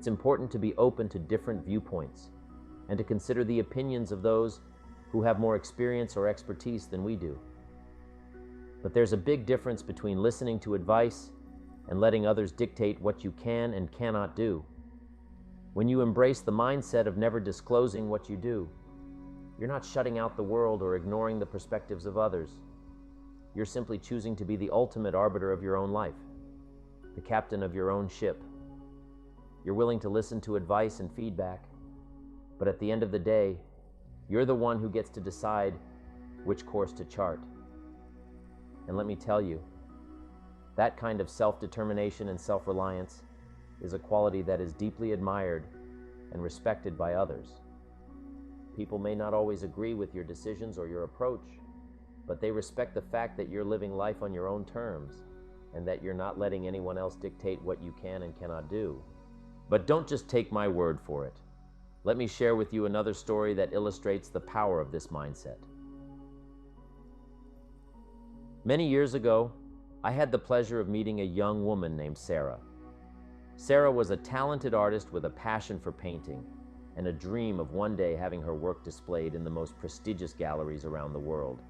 It's important to be open to different viewpoints and to consider the opinions of those who have more experience or expertise than we do. But there's a big difference between listening to advice and letting others dictate what you can and cannot do. When you embrace the mindset of never disclosing what you do, you're not shutting out the world or ignoring the perspectives of others. You're simply choosing to be the ultimate arbiter of your own life, the captain of your own ship. You're willing to listen to advice and feedback, but at the end of the day, you're the one who gets to decide which course to chart. And let me tell you, that kind of self-determination and self-reliance is a quality that is deeply admired and respected by others. People may not always agree with your decisions or your approach, but they respect the fact that you're living life on your own terms and that you're not letting anyone else dictate what you can and cannot do. But don't just take my word for it. Let me share with you another story that illustrates the power of this mindset. Many years ago, I had the pleasure of meeting a young woman named Sarah. Sarah was a talented artist with a passion for painting and a dream of one day having her work displayed in the most prestigious galleries around the world.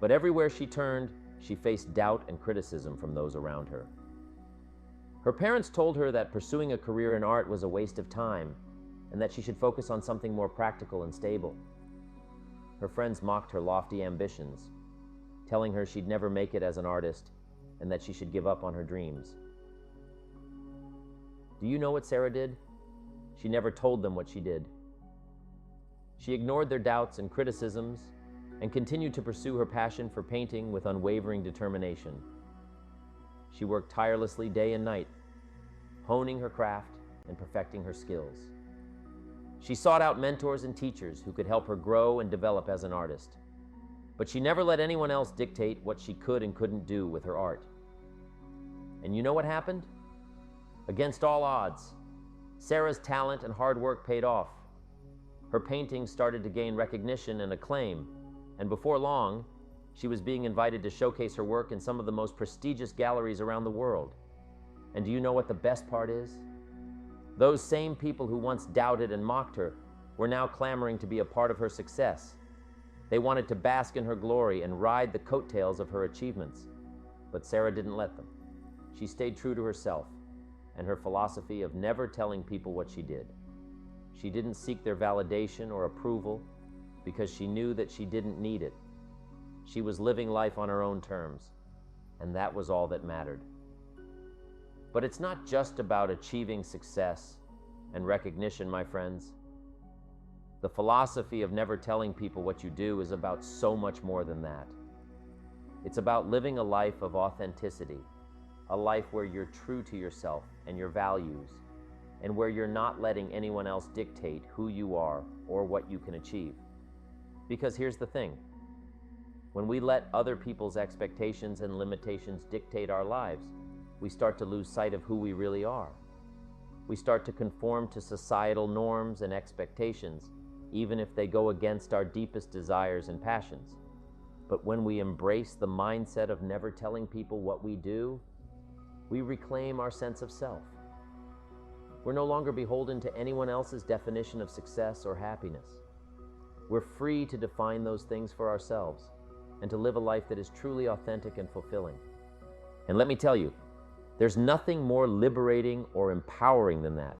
But everywhere she turned, she faced doubt and criticism from those around her. Her parents told her that pursuing a career in art was a waste of time and that she should focus on something more practical and stable. Her friends mocked her lofty ambitions, telling her she'd never make it as an artist and that she should give up on her dreams. Do you know what Sarah did? She never told them what she did. She ignored their doubts and criticisms and continued to pursue her passion for painting with unwavering determination. She worked tirelessly day and night, honing her craft and perfecting her skills. She sought out mentors and teachers who could help her grow and develop as an artist. But she never let anyone else dictate what she could and couldn't do with her art. And you know what happened? Against all odds, Sarah's talent and hard work paid off. Her paintings started to gain recognition and acclaim, and before long, she was being invited to showcase her work in some of the most prestigious galleries around the world. And do you know what the best part is? Those same people who once doubted and mocked her were now clamoring to be a part of her success. They wanted to bask in her glory and ride the coattails of her achievements. But Sarah didn't let them. She stayed true to herself and her philosophy of never telling people what she did. She didn't seek their validation or approval because she knew that she didn't need it. She was living life on her own terms, and that was all that mattered. But it's not just about achieving success and recognition, my friends. The philosophy of never telling people what you do is about so much more than that. It's about living a life of authenticity, a life where you're true to yourself and your values, and where you're not letting anyone else dictate who you are or what you can achieve. Because here's the thing, when we let other people's expectations and limitations dictate our lives, we start to lose sight of who we really are. We start to conform to societal norms and expectations, even if they go against our deepest desires and passions. But when we embrace the mindset of never telling people what we do, we reclaim our sense of self. We're no longer beholden to anyone else's definition of success or happiness. We're free to define those things for ourselves and to live a life that is truly authentic and fulfilling. And let me tell you, there's nothing more liberating or empowering than that.